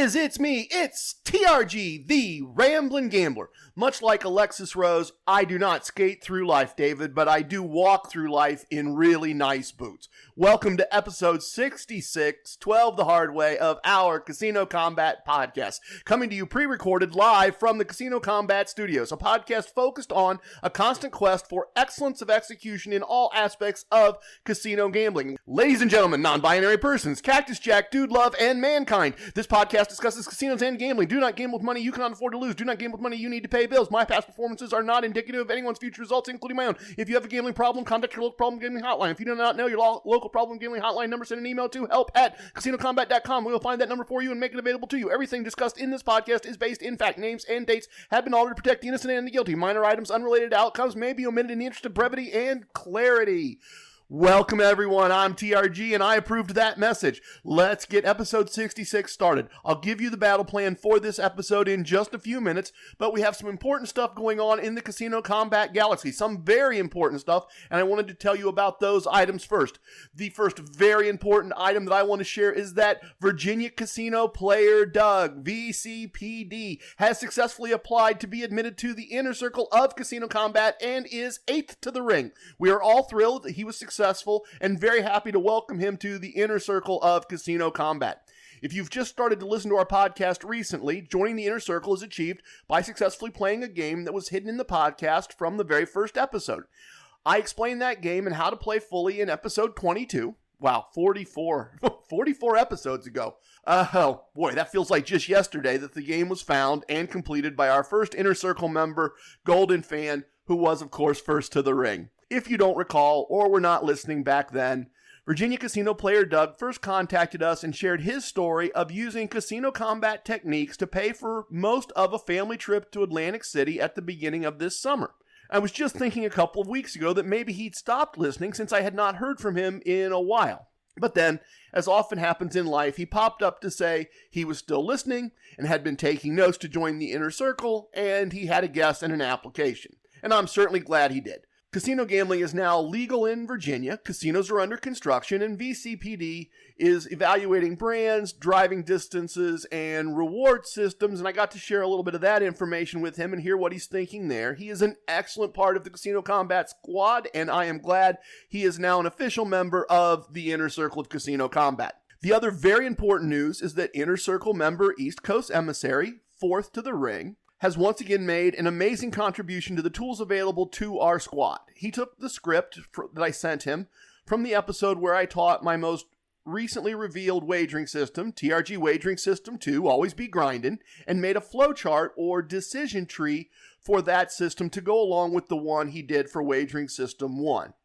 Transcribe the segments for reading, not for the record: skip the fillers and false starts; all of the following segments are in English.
It's me. It's TRG, the Ramblin Gambler. Much like Alexis Rose, I do not skate through life, David, but I do walk through life in really nice boots. Welcome to episode 66, 12 the hard way, of our Casino Combat podcast, coming to you pre-recorded live from the Casino Combat Studios, a podcast focused on a constant quest for excellence of execution in all aspects of casino gambling. Ladies and gentlemen, non-binary persons, Cactus Jack, Dude Love, and Mankind, this podcast discusses casinos and gambling. Do not gamble with money you cannot afford to lose. Do not gamble with money you need to pay bills. My past performances are not indicative of anyone's future results, including my own. If you have a gambling problem, contact your local problem gambling hotline. If you do not know your local problem gambling hotline number, send an email to help@casinocombat.com. We will find that number for you and make it available to you. Everything discussed in this podcast is based in fact. Names and dates have been altered to protect the innocent and the guilty. Minor items unrelated to outcomes may be omitted in the interest of brevity and clarity. Welcome everyone, I'm TRG and I approved that message. Let's get episode 66 started. I'll give you the battle plan for this episode in just a few minutes, but we have some important stuff going on in the Casino Combat Galaxy, some very important stuff, and I wanted to tell you about those items first. The first very important item that I want to share is that Virginia Casino player Doug, VCPD, has successfully applied to be admitted to the inner circle of Casino Combat and is 8th to the ring. We are all thrilled that he was successful and very happy to welcome him to the inner circle of Casino Combat. If you've just started to listen to our podcast recently, joining the inner circle is achieved by successfully playing a game that was hidden in the podcast from the very first episode. I explained that game and how to play fully in episode 22. Wow, 44 episodes ago. Oh boy, that feels like just yesterday that the game was found and completed by our first inner circle member, Golden Fan, who was of course first to the ring. If you don't recall, or were not listening back then, Virginia Casino player Doug first contacted us and shared his story of using Casino Combat techniques to pay for most of a family trip to Atlantic City at the beginning of this summer. I was just thinking a couple of weeks ago that maybe he'd stopped listening since I had not heard from him in a while. But then, as often happens in life, he popped up to say he was still listening and had been taking notes to join the inner circle, and he had a guess and an application. And I'm certainly glad he did. Casino gambling is now legal in Virginia, casinos are under construction, and VCPD is evaluating brands, driving distances, and reward systems, and I got to share a little bit of that information with him and hear what he's thinking there. He is an excellent part of the Casino Combat squad, and I am glad he is now an official member of the Inner Circle of Casino Combat. The other very important news is that Inner Circle member East Coast Emissary, 4th to the ring, has once again made an amazing contribution to the tools available to our squad. He took the script that I sent him from the episode where I taught my most recently revealed wagering system, TRG Wagering System 2, Always Be Grindin', and made a flowchart or decision tree for that system to go along with the one he did for Wagering System 1.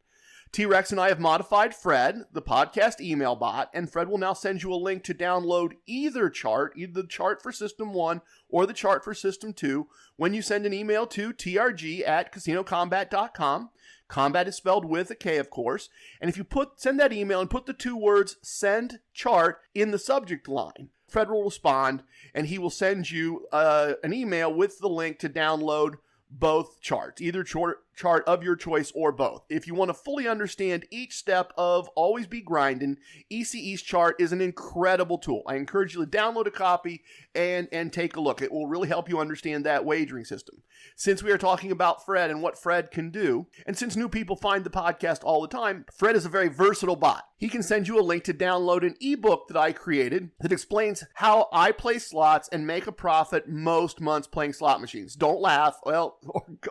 T-Rex and I have modified Fred, the podcast email bot, and Fred will now send you a link to download either the chart for System 1 or the chart for System 2 when you send an email to trg@casinocombat.com. Combat is spelled with a K, of course. And if you send that email and put the two words "send chart" in the subject line, Fred will respond and he will send you an email with the link to download both charts, either chart of your choice or both. If you want to fully understand each step of Always Be Grindin', ECE's chart is an incredible tool. I encourage you to download a copy and take a look. It will really help you understand that wagering system. Since we are talking about Fred and what Fred can do, and since new people find the podcast all the time, Fred is a very versatile bot. He can send you a link to download an ebook that I created that explains how I play slots and make a profit most months playing slot machines. Don't laugh, well,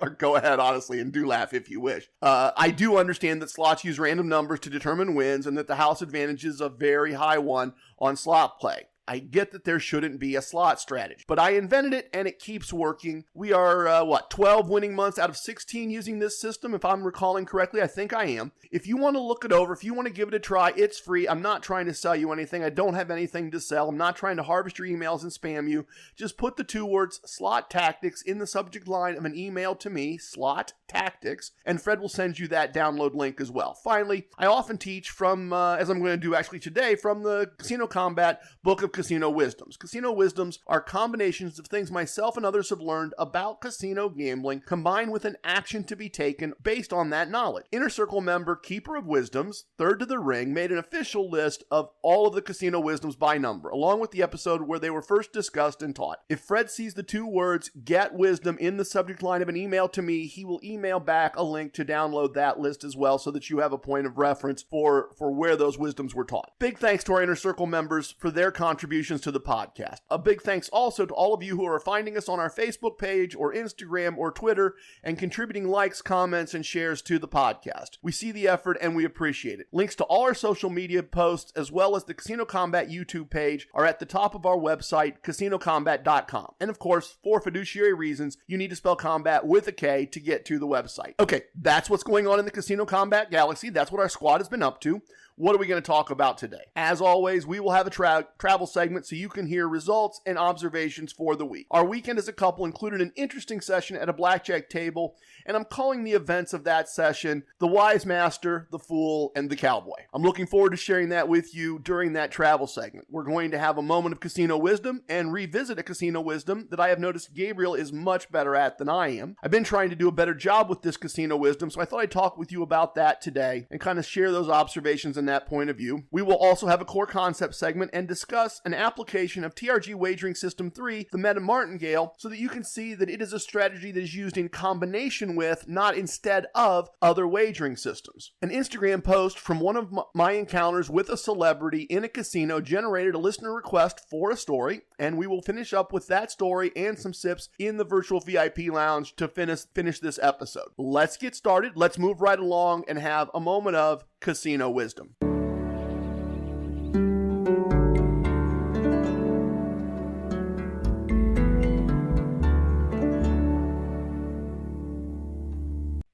or go ahead honestly and do laugh if you wish. I do understand that slots use random numbers to determine wins and that the house advantage is a very high one on slot play. I get that there shouldn't be a slot strategy, but I invented it and it keeps working. We are, 12 winning months out of 16 using this system, if I'm recalling correctly. I think I am. If you want to look it over, if you want to give it a try, it's free. I'm not trying to sell you anything. I don't have anything to sell. I'm not trying to harvest your emails and spam you. Just put the two words slot tactics in the subject line of an email to me, slot tactics, and Fred will send you that download link as well. Finally, I often teach from, as I'm going to do actually today, from the Casino Combat Book of casino wisdoms. Casino wisdoms are combinations of things myself and others have learned about casino gambling, combined with an action to be taken based on that knowledge. Inner Circle member Keeper of Wisdoms, third to the ring, made an official list of all of the casino wisdoms by number, along with the episode where they were first discussed and taught. If Fred sees the two words "get wisdom" in the subject line of an email to me, he will email back a link to download that list as well, so that you have a point of reference for where those wisdoms were taught. Big thanks to our Inner Circle members for their contributions to the podcast. A big thanks also to all of you who are finding us on our Facebook page or Instagram or Twitter and contributing likes, comments, and shares to the podcast. We see the effort and we appreciate it. Links to all our social media posts as well as the Casino Combat YouTube page are at the top of our website, casinocombat.com. And of course, for fiduciary reasons, you need to spell combat with a K to get to the website. Okay, that's what's going on in the Casino Combat galaxy. That's what our squad has been up to. What are we going to talk about today? As always, we will have a travel segment so you can hear results and observations for the week. Our weekend as a couple included an interesting session at a blackjack table, and I'm calling the events of that session the Wise Master, the Fool, and the Cowboy. I'm looking forward to sharing that with you during that travel segment. We're going to have a moment of casino wisdom and revisit a casino wisdom that I have noticed Gabriel is much better at than I am. I've been trying to do a better job with this casino wisdom, so I thought I'd talk with you about that today and kind of share those observations and that point of view. We will also have a core concept segment and discuss an application of TRG Wagering System 3, the Meta Martingale, so that you can see that it is a strategy that is used in combination with, not instead of, other wagering systems. An Instagram post from one of my encounters with a celebrity in a casino generated a listener request for a story, and we will finish up with that story and some sips in the virtual VIP lounge to finish this episode. Let's get started. Let's move right along and have a moment of casino wisdom.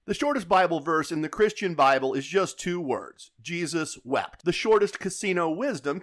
The shortest Bible verse in the Christian Bible is just 2 words. Jesus wept. The shortest casino wisdom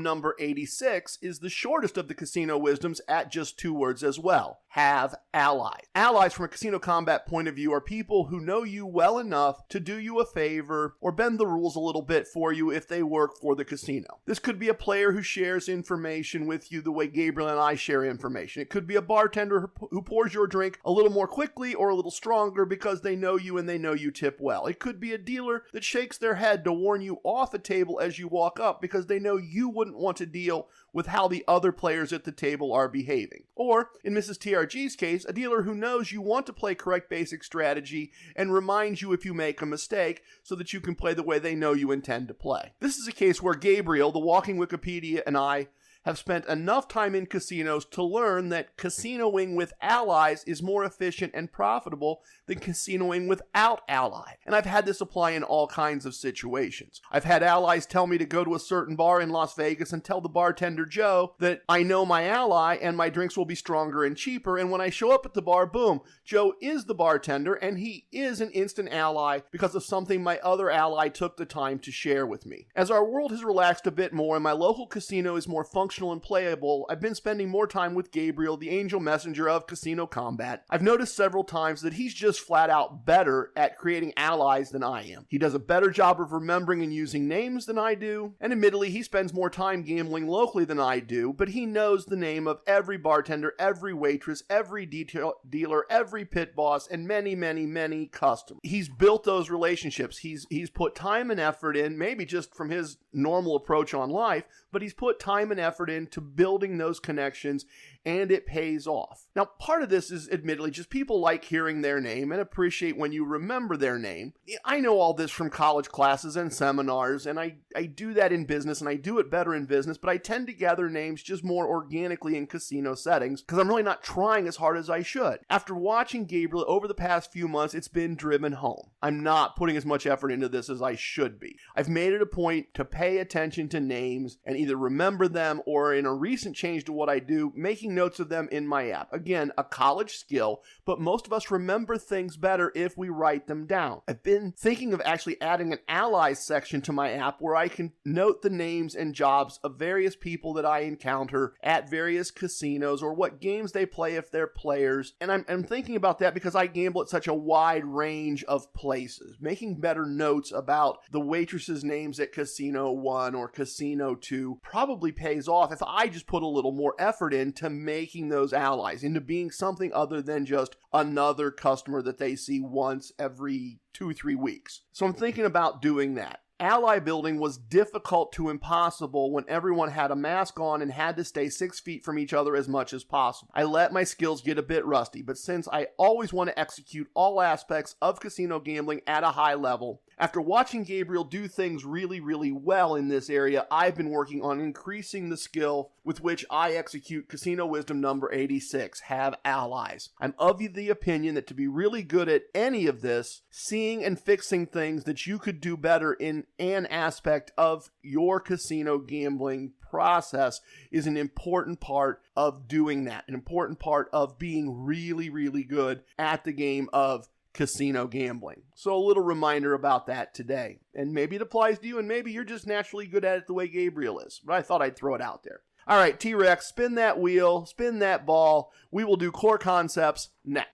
number 86, is the shortest of the casino wisdoms at just 2 words as well. Have allies. Allies from a casino combat point of view are people who know you well enough to do you a favor or bend the rules a little bit for you if they work for the casino. This could be a player who shares information with you the way Gabriel and I share information. It could be a bartender who pours your drink a little more quickly or a little stronger because they know you and they know you tip well. It could be a dealer that shakes their head to warn you off a table as you walk up because they know you wouldn't want to deal with how the other players at the table are behaving. Or, in Mrs. TRG's case, a dealer who knows you want to play correct basic strategy and reminds you if you make a mistake so that you can play the way they know you intend to play. This is a case where Gabriel, the walking Wikipedia, and I have spent enough time in casinos to learn that casinoing with allies is more efficient and profitable than casinoing without allies. And I've had this apply in all kinds of situations. I've had allies tell me to go to a certain bar in Las Vegas and tell the bartender Joe that I know my ally and my drinks will be stronger and cheaper, and when I show up at the bar, boom, Joe is the bartender and he is an instant ally because of something my other ally took the time to share with me. As our world has relaxed a bit more and my local casino is more functional and playable, I've been spending more time with Gabriel, the angel messenger of casino combat. I've noticed several times that he's just flat out better at creating allies than I am. He does a better job of remembering and using names than I do, and admittedly he spends more time gambling locally than I do, but he knows the name of every bartender, every waitress, every dealer, every pit boss, and many, many, many customers. He's built those relationships. He's put time and effort in, maybe just from his normal approach on life, but he's put time and effort into building those connections, and it pays off. Now, part of this is admittedly just people like hearing their name and appreciate when you remember their name. I know all this from college classes and seminars, and I do that in business, and I do it better in business, but I tend to gather names just more organically in casino settings because I'm really not trying as hard as I should. After watching Gabriel over the past few months, it's been driven home. I'm not putting as much effort into this as I should be. I've made it a point to pay attention to names and either remember them or, in a recent change to what I do, making notes of them in my app. Again, a college skill, but most of us remember things better if we write them down. I've been thinking of actually adding an allies section to my app where I can note the names and jobs of various people that I encounter at various casinos or what games they play if they're players. And I'm thinking about that because I gamble at such a wide range of places. Making better notes about the waitresses' names at casino 1 or Casino 2 probably pays off if I just put a little more effort into making those allies, into being something other than just another customer that they see once every 2-3 weeks. So I'm thinking about doing that. Ally building was difficult to impossible when everyone had a mask on and had to stay 6 feet from each other as much as possible. I let my skills get a bit rusty, but since I always want to execute all aspects of casino gambling at a high level, after watching Gabriel do things really, really well in this area, I've been working on increasing the skill with which I execute Casino Wisdom number 86, have allies. I'm of the opinion that to be really good at any of this, seeing and fixing things that you could do better in an aspect of your casino gambling process is an important part of doing that, an important part of being really, really good at the game of casino gambling. So a little reminder about that today. And maybe it applies to you, and maybe you're just naturally good at it the way Gabriel is. But I thought I'd throw it out there. All right, T-Rex, spin that wheel, spin that ball. We will do core concepts next.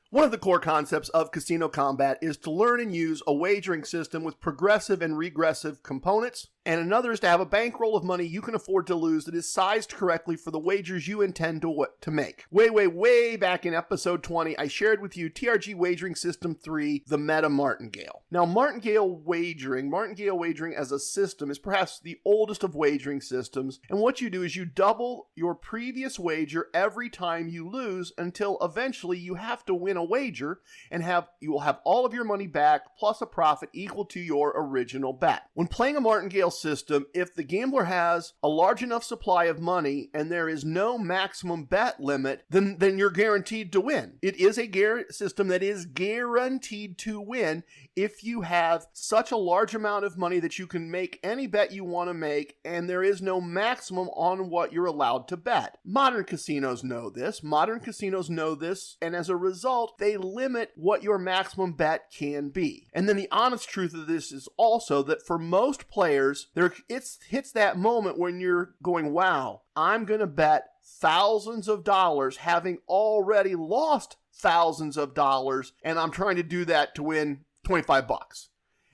One of the core concepts of casino combat is to learn and use a wagering system with progressive and regressive components, and another is to have a bankroll of money you can afford to lose that is sized correctly for the wagers you intend to make. Way back in episode 20, I shared with you TRG Wagering System 3, the Meta Martingale. Now, martingale wagering as a system is perhaps the oldest of wagering systems, and what you do is you double your previous wager every time you lose until eventually you have to win a wager, and you will have all of your money back plus a profit equal to your original bet. When playing a martingale system, if the gambler has a large enough supply of money and there is no maximum bet limit, then you're guaranteed to win. It is a system that is guaranteed to win if you have such a large amount of money that you can make any bet you want to make, and there is no maximum on what you're allowed to bet. Modern casinos know this, and as a result, they limit what your maximum bet can be. And then the honest truth of this is also that for most players, it hits that moment when you're going, wow, I'm going to bet thousands of dollars having already lost thousands of dollars, and I'm trying to do that to win $25.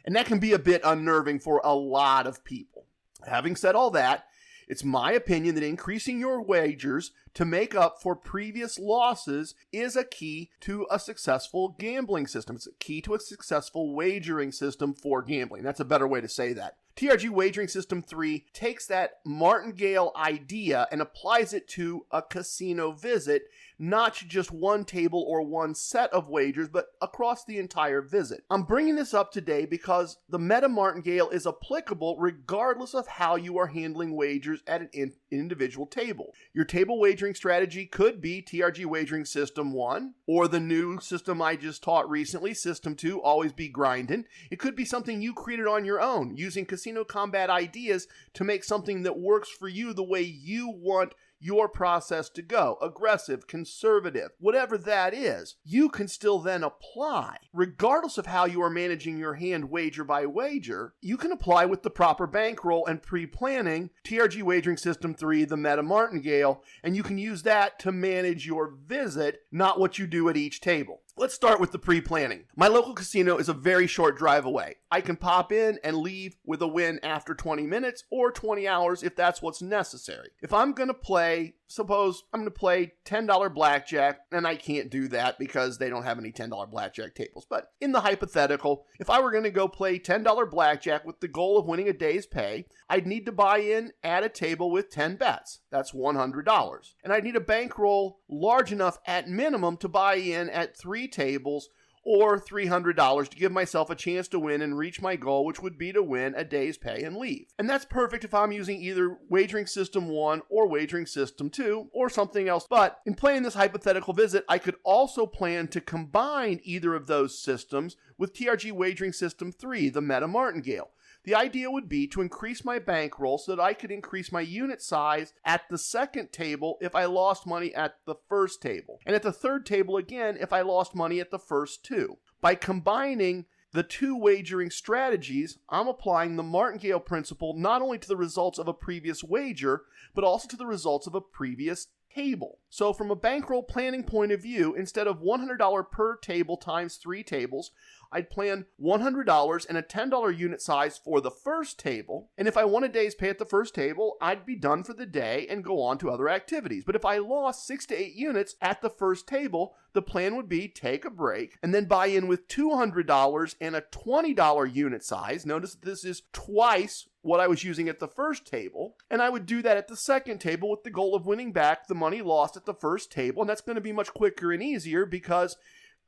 And that can be a bit unnerving for a lot of people. Having said all that, it's my opinion that increasing your wagers to make up for previous losses is a key to a successful gambling system. It's a key to a successful wagering system for gambling. That's a better way to say that. TRG Wagering System 3 takes that martingale idea and applies it to a casino visit, not just one table or one set of wagers, but across the entire visit. I'm bringing this up today because the meta martingale is applicable regardless of how you are handling wagers at an individual table. Your table wagering strategy could be TRG Wagering System 1, or the new system I just taught recently, System 2, Always Be Grindin'. It could be something you created on your own, using casino combat ideas to make something that works for you the way you want your process to go. Aggressive, conservative, whatever that is, you can still then apply. Regardless of how you are managing your hand wager by wager, you can apply with the proper bankroll and pre-planning TRG Wagering System 3, the Meta Martingale, and you can use that to manage your visit, not what you do at each table. Let's start with the pre-planning. My local casino is a very short drive away. I can pop in and leave with a win after 20 minutes or 20 hours if that's what's necessary. If I'm going to play, suppose I'm going to play $10 blackjack, and I can't do that because they don't have any $10 blackjack tables. But in the hypothetical, if I were going to go play $10 blackjack with the goal of winning a day's pay, I'd need to buy in at a table with 10 bets. That's $100. And I'd need a bankroll large enough at minimum to buy in at 3 tables or $300 to give myself a chance to win and reach my goal, which would be to win a day's pay and leave. And that's perfect if I'm using either Wagering System 1 or Wagering System 2 or something else. But in playing this hypothetical visit, I could also plan to combine either of those systems with TRG Wagering System 3, the Meta Martingale. The idea would be to increase my bankroll so that I could increase my unit size at the second table if I lost money at the first table, and at the third table again if I lost money at the first two. By combining the two wagering strategies, I'm applying the martingale principle not only to the results of a previous wager, but also to the results of a previous table. So from a bankroll planning point of view, instead of $100 per table times 3 tables, I'd plan $100 and a $10 unit size for the first table. And if I won a day's pay at the first table, I'd be done for the day and go on to other activities. But if I lost 6 to 8 units at the first table, the plan would be take a break and then buy in with $200 and a $20 unit size. Notice that this is twice what I was using at the first table. And I would do that at the second table with the goal of winning back the money lost at the first table. And that's going to be much quicker and easier because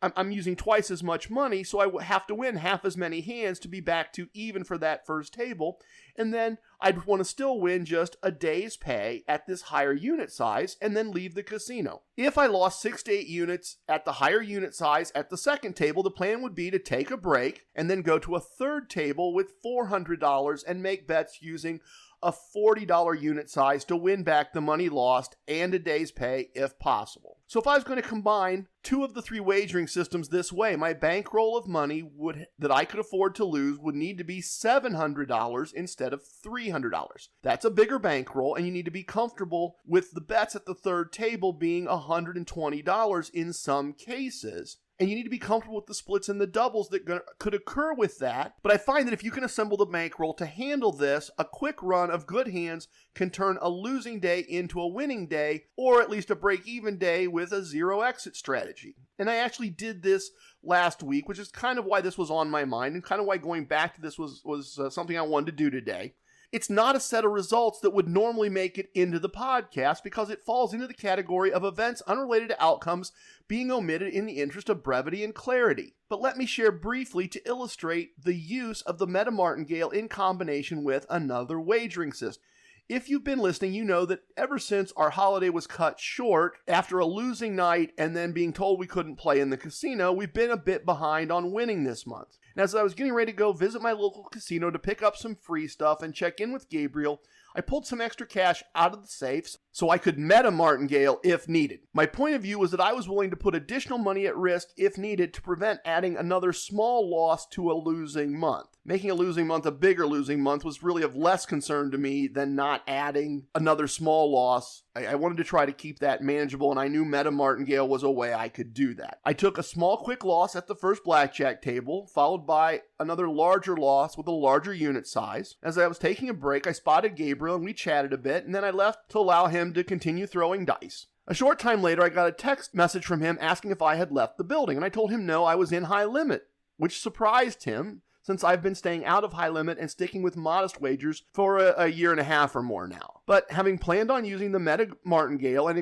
I'm using twice as much money, so I have to win half as many hands to be back to even for that first table. And then I'd want to still win just a day's pay at this higher unit size and then leave the casino. If I lost 6 to 8 units at the higher unit size at the second table, the plan would be to take a break and then go to a third table with $400 and make bets using a $40 unit size to win back the money lost and a day's pay if possible. So if I was going to combine 2 of the 3 wagering systems this way, my bankroll of money that I could afford to lose would need to be $700 instead of $300. That's a bigger bankroll, and you need to be comfortable with the bets at the third table being $120 in some cases. And you need to be comfortable with the splits and the doubles that could occur with that. But I find that if you can assemble the bankroll to handle this, a quick run of good hands can turn a losing day into a winning day, or at least a break-even day with a zero exit strategy. And I actually did this last week, which is kind of why this was on my mind and kind of why going back to this was something I wanted to do today. It's not a set of results that would normally make it into the podcast because it falls into the category of events unrelated to outcomes being omitted in the interest of brevity and clarity. But let me share briefly to illustrate the use of the meta martingale in combination with another wagering system. If you've been listening, you know that ever since our holiday was cut short after a losing night and then being told we couldn't play in the casino, we've been a bit behind on winning this month. And as I was getting ready to go visit my local casino to pick up some free stuff and check in with Gabriel, I pulled some extra cash out of the safes so I could meta martingale if needed. My point of view was that I was willing to put additional money at risk if needed to prevent adding another small loss to a losing month. Making a losing month a bigger losing month was really of less concern to me than not adding another small loss. I wanted to try to keep that manageable, and I knew meta martingale was a way I could do that. I took a small quick loss at the first blackjack table, followed by another larger loss with a larger unit size. As I was taking a break, I spotted Gabriel and we chatted a bit, and then I left to allow him to continue throwing dice. A short time later, I got a text message from him asking if I had left the building, and I told him no, I was in high limit, which surprised him since I've been staying out of high limit and sticking with modest wagers for a year and a half or more now. But having planned on using the meta martingale and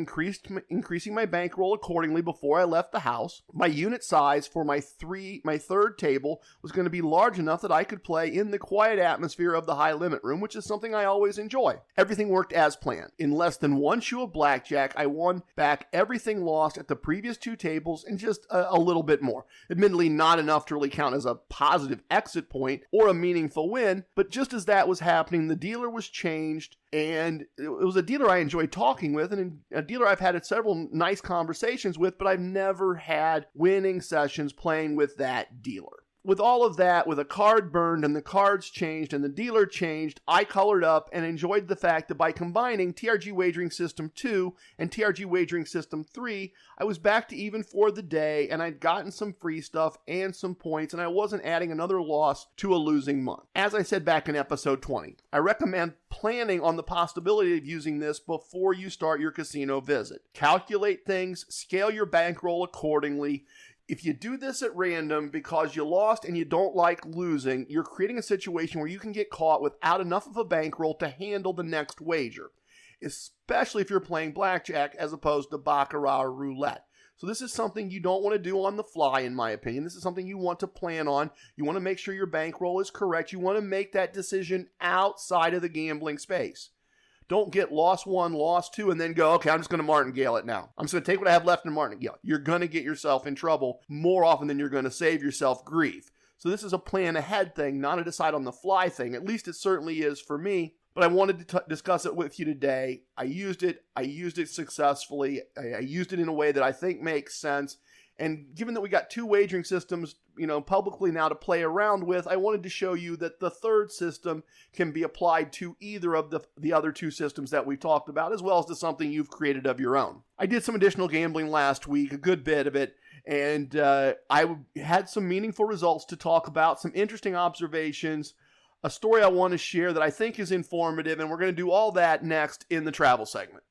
increasing my bankroll accordingly before I left the house, my unit size for my third table was going to be large enough that I could play in the quiet atmosphere of the high limit room, which is something I always enjoy. Everything worked as planned. In less than one shoe of blackjack, I won back everything lost at the previous 2 tables and just a little bit more. Admittedly, not enough to really count as a positive exit point or a meaningful win, but just as that was happening, the dealer was changed, and it was a dealer I enjoyed talking with and a dealer I've had several nice conversations with, but I've never had winning sessions playing with that dealer. With all of that, with a card burned and the cards changed and the dealer changed, I colored up and enjoyed the fact that by combining TRG Wagering System 2 and TRG Wagering System 3, I was back to even for the day and I'd gotten some free stuff and some points, and I wasn't adding another loss to a losing month. As I said back in episode 20, I recommend planning on the possibility of using this before you start your casino visit. Calculate things, scale your bankroll accordingly. If you do this at random because you lost and you don't like losing, you're creating a situation where you can get caught without enough of a bankroll to handle the next wager, especially if you're playing blackjack as opposed to baccarat or roulette. So this is something you don't want to do on the fly, in my opinion. This is something you want to plan on. You want to make sure your bankroll is correct. You want to make that decision outside of the gambling space. Don't get loss 1, loss 2, and then go, okay, I'm just going to martingale it now. I'm just going to take what I have left and martingale. You're going to get yourself in trouble more often than you're going to save yourself grief. So this is a plan ahead thing, not a decide on the fly thing. At least it certainly is for me. But I wanted to discuss it with you today. I used it successfully. I used it in a way that I think makes sense. And given that we got two wagering systems, publicly now to play around with, I wanted to show you that the third system can be applied to either of the other two systems that we talked about, as well as to something you've created of your own. I did some additional gambling last week, a good bit of it, and I had some meaningful results to talk about, some interesting observations, a story I want to share that I think is informative, and we're going to do all that next in the travel segment.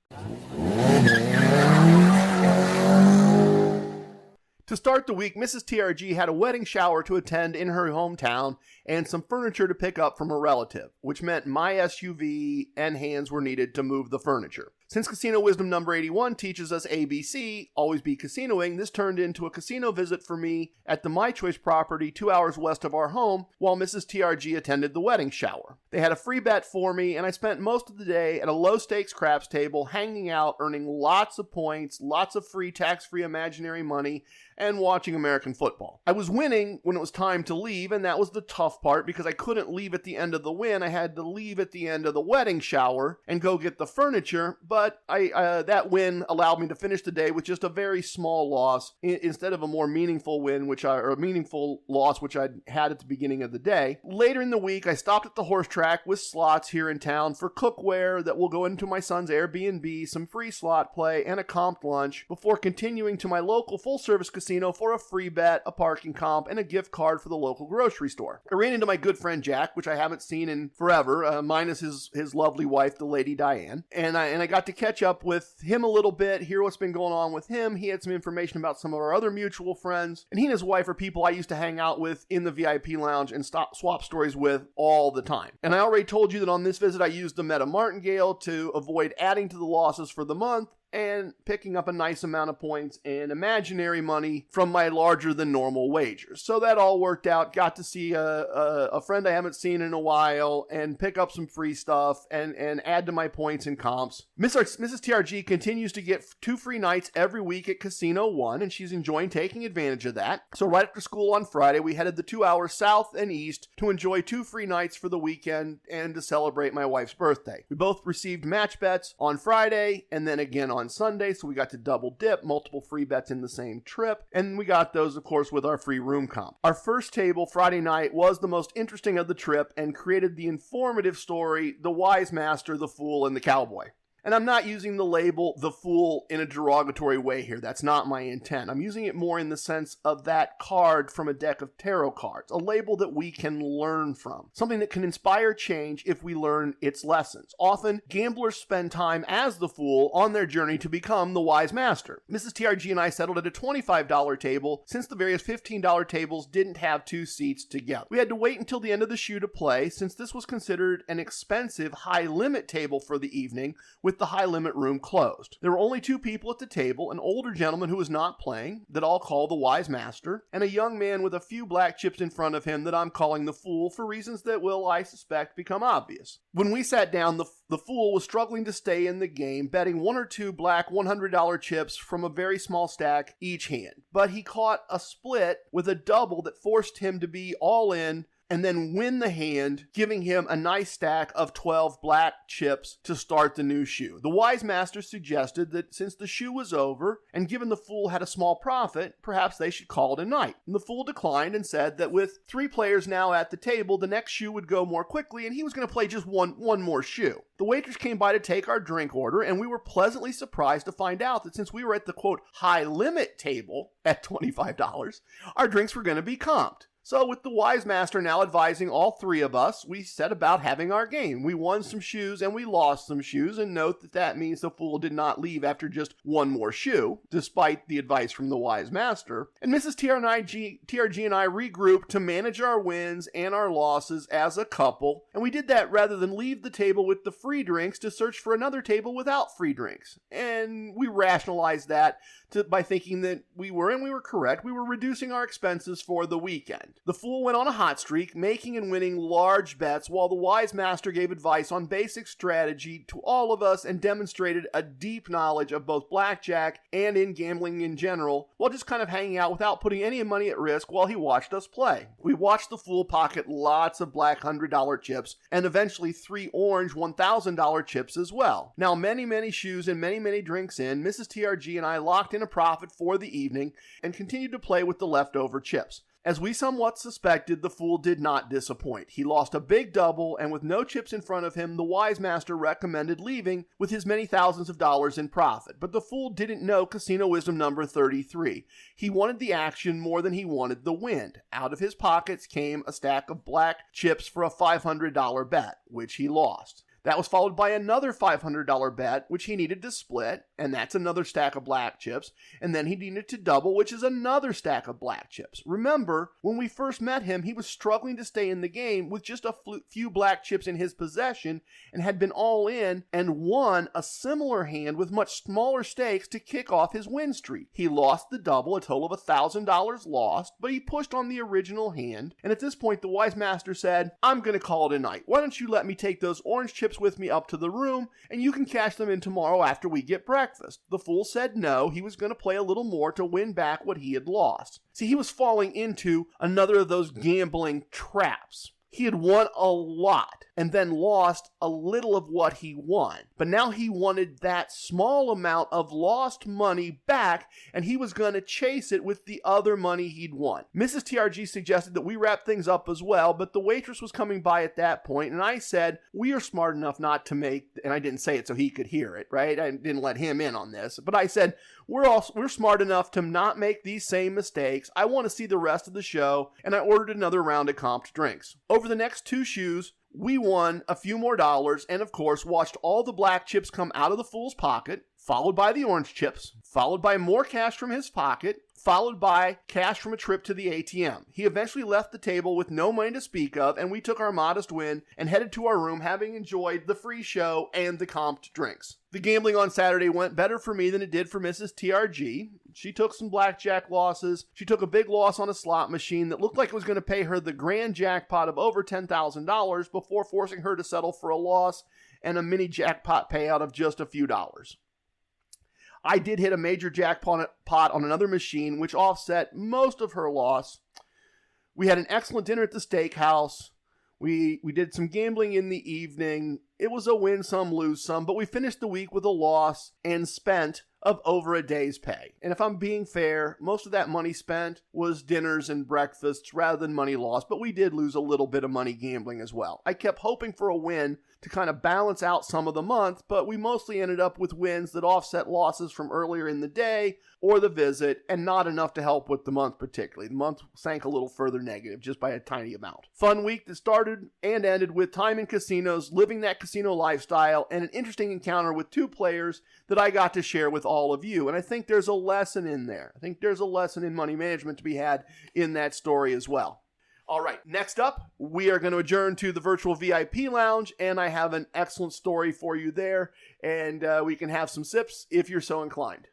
To start the week, Mrs. TRG had a wedding shower to attend in her hometown and some furniture to pick up from a relative, which meant my SUV and hands were needed to move the furniture. Since Casino Wisdom number 81 teaches us ABC, always be casinoing, this turned into a casino visit for me at the My Choice property 2 hours west of our home while Mrs. TRG attended the wedding shower. They had a free bet for me, and I spent most of the day at a low-stakes craps table, hanging out, earning lots of points, lots of free tax-free imaginary money, and watching American football. I was winning when it was time to leave, and that was the tough part because I couldn't leave at the end of the win. I had to leave at the end of the wedding shower and go get the furniture, but that win allowed me to finish the day with just a very small loss instead of a more meaningful win, or a meaningful loss, which I'd had at the beginning of the day. Later in the week, I stopped at the horse track with slots here in town for cookware that will go into my son's Airbnb, some free slot play, and a comped lunch before continuing to my local full-service casino for a free bet, a parking comp, and a gift card for the local grocery store. I ran into my good friend Jack, which I haven't seen in forever, minus his lovely wife, the Lady Diane, and I got to catch up with him a little bit, hear what's been going on with him. He had some information about some of our other mutual friends, and he and his wife are people I used to hang out with in the VIP lounge and swap stories with all the time. And I already told you that on this visit I used the Meta Martingale to avoid adding to the losses for the month and picking up a nice amount of points and imaginary money from my larger than normal wagers. So that all worked out. Got to see a friend I haven't seen in a while and pick up some free stuff and add to my points and comps. Mrs. TRG continues to get 2 free nights every week at Casino One, and she's enjoying taking advantage of that. So right after school on Friday, we headed the 2 hours south and east to enjoy 2 free nights for the weekend and to celebrate my wife's birthday. We both received match bets on Friday and then again on Sunday, so we got to double dip, multiple free bets in the same trip, and we got those, of course, with our free room comp. Our first table Friday night was the most interesting of the trip and created the informative story, The Wise Master, the Fool, and the Cowboy. And I'm not using the label the fool in a derogatory way here. That's not my intent. I'm using it more in the sense of that card from a deck of tarot cards, a label that we can learn from, something that can inspire change if we learn its lessons. Often, gamblers spend time as the fool on their journey to become the wise master. Mrs. TRG and I settled at a $25 table since the various $15 tables didn't have 2 seats together. We had to wait until the end of the shoe to play since this was considered an expensive high-limit table for the evening with the high-limit room closed. There were only 2 people at the table, an older gentleman who was not playing, that I'll call the wise master, and a young man with a few black chips in front of him that I'm calling the fool for reasons that will, I suspect, become obvious. When we sat down, the fool was struggling to stay in the game, betting 1 or 2 black $100 chips from a very small stack each hand. But he caught a split with a double that forced him to be all in and then win the hand, giving him a nice stack of 12 black chips to start the new shoe. The wise master suggested that since the shoe was over, and given the fool had a small profit, perhaps they should call it a night. And the fool declined and said that with 3 players now at the table, the next shoe would go more quickly, and he was going to play just one more shoe. The waitress came by to take our drink order, and we were pleasantly surprised to find out that since we were at the, quote, high-limit table at $25, our drinks were going to be comped. So with the wise master now advising all 3 of us, we set about having our game. We won some shoes and we lost some shoes, and note that that means the fool did not leave after just 1 more shoe, despite the advice from the wise master. And Mrs. TRG and I regrouped to manage our wins and our losses as a couple, and we did that rather than leave the table with the free drinks to search for another table without free drinks. And we rationalized that by thinking that we were correct, we were reducing our expenses for the weekend. The fool went on a hot streak, making and winning large bets, while the wise master gave advice on basic strategy to all of us and demonstrated a deep knowledge of both blackjack and in gambling in general, while just kind of hanging out without putting any money at risk while he watched us play. We watched the fool pocket lots of black $100 chips and eventually 3 orange $1,000 chips as well. Now, many shoes and many drinks in, Mrs. TRG and I locked in a profit for the evening and continued to play with the leftover chips. As we somewhat suspected, the fool did not disappoint. He lost a big double, and with no chips in front of him, the wise master recommended leaving with his many thousands of dollars in profit. But the fool didn't know casino wisdom number 33. He wanted the action more than he wanted the wind. Out of his pockets came a stack of black chips for a $500 bet, which he lost. That was followed by another $500 bet, which he needed to split, and that's another stack of black chips. And then he needed to double, which is another stack of black chips. Remember, when we first met him, he was struggling to stay in the game with just a few black chips in his possession and had been all in and won a similar hand with much smaller stakes to kick off his win streak. He lost the double, a total of $1,000 lost, but he pushed on the original hand. And at this point, the wise master said, "I'm going to call it a night. Why don't you let me take those orange chips with me up to the room, and you can cash them in tomorrow after we get breakfast." The fool said no, he was going to play a little more to win back what he had lost. See, he was falling into another of those gambling traps. He had won a lot and then lost a little of what he won. But now he wanted that small amount of lost money back, and he was going to chase it with the other money he'd won. Mrs. TRG suggested that we wrap things up as well, but the waitress was coming by at that point, and I said, we are smart enough not to make, and I didn't say it so he could hear it, right? I didn't let him in on this, but I said, we're smart enough to not make these same mistakes. I want to see the rest of the show, and I ordered another round of comped drinks. Over the next two shoes, we won a few more dollars and, of course, watched all the black chips come out of the fool's pocket, followed by the orange chips, followed by more cash from his pocket, followed by cash from a trip to the ATM. He eventually left the table with no money to speak of, and we took our modest win and headed to our room, having enjoyed the free show and the comped drinks. The gambling on Saturday went better for me than it did for Mrs. TRG. She took some blackjack losses. She took a big loss on a slot machine that looked like it was going to pay her the grand jackpot of over $10,000 before forcing her to settle for a loss and a mini jackpot payout of just a few dollars. I did hit a major jackpot on another machine, which offset most of her loss. We had an excellent dinner at the steakhouse. We did some gambling in the evening. It was a win some, lose some, but we finished the week with a loss and spent of over a day's pay. And if I'm being fair, most of that money spent was dinners and breakfasts rather than money lost, but we did lose a little bit of money gambling as well. I kept hoping for a win to kind of balance out some of the month, but we mostly ended up with wins that offset losses from earlier in the day or the visit, and not enough to help with the month particularly. The month sank a little further negative, just by a tiny amount. Fun week that started and ended with time in casinos, living that casino lifestyle, and an interesting encounter with two players that I got to share with all of you. And I think there's a lesson in there. I think there's a lesson in money management to be had in that story as well. All right, next up, we are going to adjourn to the virtual VIP lounge, and I have an excellent story for you there, and we can have some sips if you're so inclined.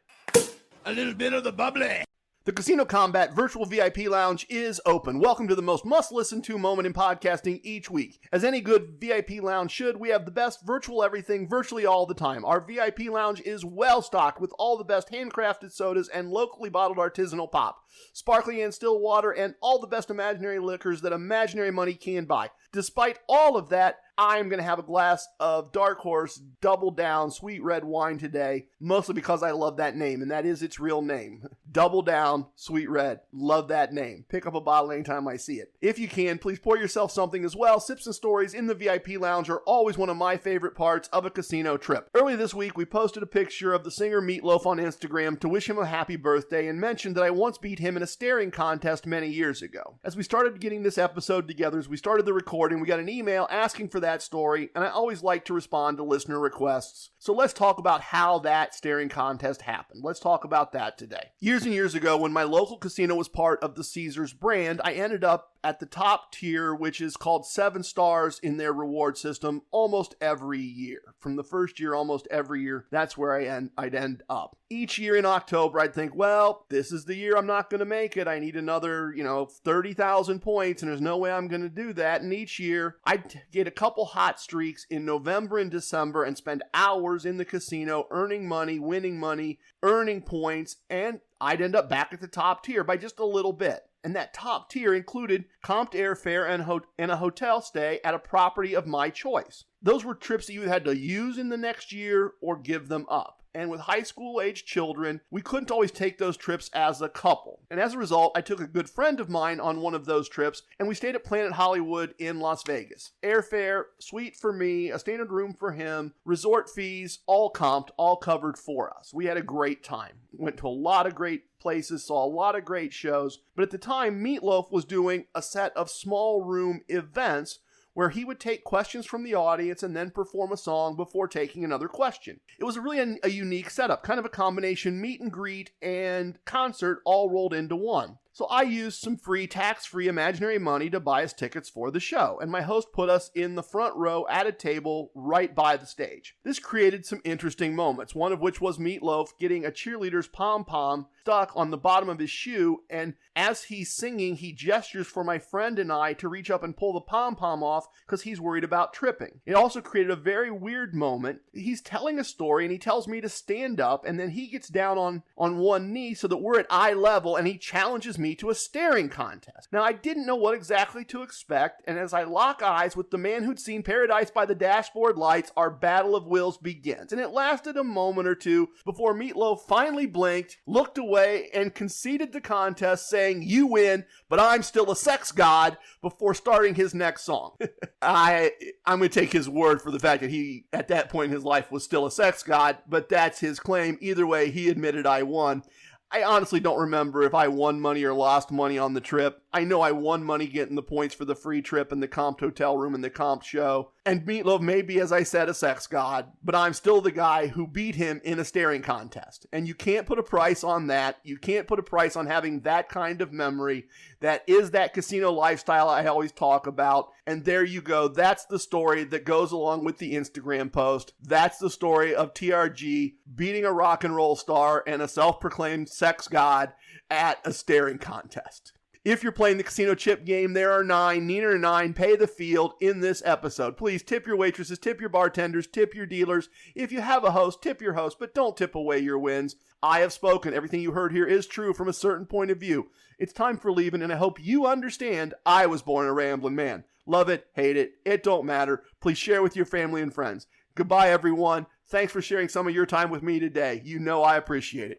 A little bit of the bubbly. The Casino Combat Virtual VIP Lounge is open. Welcome to the most must-listen-to moment in podcasting each week. As any good VIP lounge should, we have the best virtual everything virtually all the time. Our VIP lounge is well-stocked with all the best handcrafted sodas and locally bottled artisanal pop, sparkling and still water, and all the best imaginary liquors that imaginary money can buy. Despite all of that, I'm going to have a glass of Dark Horse Double Down Sweet Red Wine today, mostly because I love that name, and that is its real name. Double Down Sweet Red. Love that name. Pick up a bottle anytime I see it. If you can, please pour yourself something as well. Sips and stories in the VIP lounge are always one of my favorite parts of a casino trip. Earlier this week, we posted a picture of the singer Meatloaf on Instagram to wish him a happy birthday and mentioned that I once beat him in a staring contest many years ago. As we started getting this episode together, as we started the recording, we got an email asking for that story, and I always like to respond to listener requests. So let's talk about how that staring contest happened. Let's talk about that today. Years and years ago, when my local casino was part of the Caesars brand, I ended up at the top tier, which is called 7 stars in their reward system, almost every year. From the first year, almost every year, that's where I'd end up. Each year in October, I'd think, well, this is the year I'm not going to make it. I need another, 30,000 points, and there's no way I'm going to do that. And each year, I'd get a couple hot streaks in November and December and spend hours in the casino earning money, winning money, earning points, and I'd end up back at the top tier by just a little bit. And that top tier included comped airfare and a hotel stay at a property of my choice. Those were trips that you had to use in the next year or give them up. And with high school age children, we couldn't always take those trips as a couple. And as a result, I took a good friend of mine on one of those trips, and we stayed at Planet Hollywood in Las Vegas. Airfare, suite for me, a standard room for him, resort fees, all comped, all covered for us. We had a great time. Went to a lot of great places, saw a lot of great shows, but at the time, Meatloaf was doing a set of small room events where he would take questions from the audience and then perform a song before taking another question. It was really a unique setup, kind of a combination meet and greet and concert all rolled into one. So I used some free, tax-free imaginary money to buy us tickets for the show, and my host put us in the front row at a table right by the stage. This created some interesting moments, one of which was Meatloaf getting a cheerleader's pom-pom stuck on the bottom of his shoe, and as he's singing, he gestures for my friend and I to reach up and pull the pom-pom off because he's worried about tripping. It also created a very weird moment. He's telling a story, and he tells me to stand up, and then he gets down on one knee so that we're at eye level, and he challenges me to a staring contest. Now, I didn't know what exactly to expect, and as I lock eyes with the man who'd seen Paradise by the Dashboard Lights, our battle of wills begins. And it lasted a moment or two before Meatloaf finally blinked, looked away, and conceded the contest, saying, "You win, but I'm still a sex god," before starting his next song. I'm going to take his word for the fact that he, at that point in his life, was still a sex god, but that's his claim. Either way, he admitted I won. I honestly don't remember if I won money or lost money on the trip. I know I won money getting the points for the free trip and the comped hotel room and the comped show. And Meatloaf may be, as I said, a sex god, but I'm still the guy who beat him in a staring contest. And you can't put a price on that. You can't put a price on having that kind of memory. That is that casino lifestyle I always talk about. And there you go. That's the story that goes along with the Instagram post. That's the story of TRG beating a rock and roll star and a self-proclaimed sex god at a staring contest. If you're playing the casino chip game, there are 9, Nina or 9, pay the field in this episode. Please tip your waitresses, tip your bartenders, tip your dealers. If you have a host, tip your host, but don't tip away your wins. I have spoken. Everything you heard here is true from a certain point of view. It's time for leaving, and I hope you understand I was born a rambling man. Love it, hate it, it don't matter. Please share with your family and friends. Goodbye, everyone. Thanks for sharing some of your time with me today. You know I appreciate it.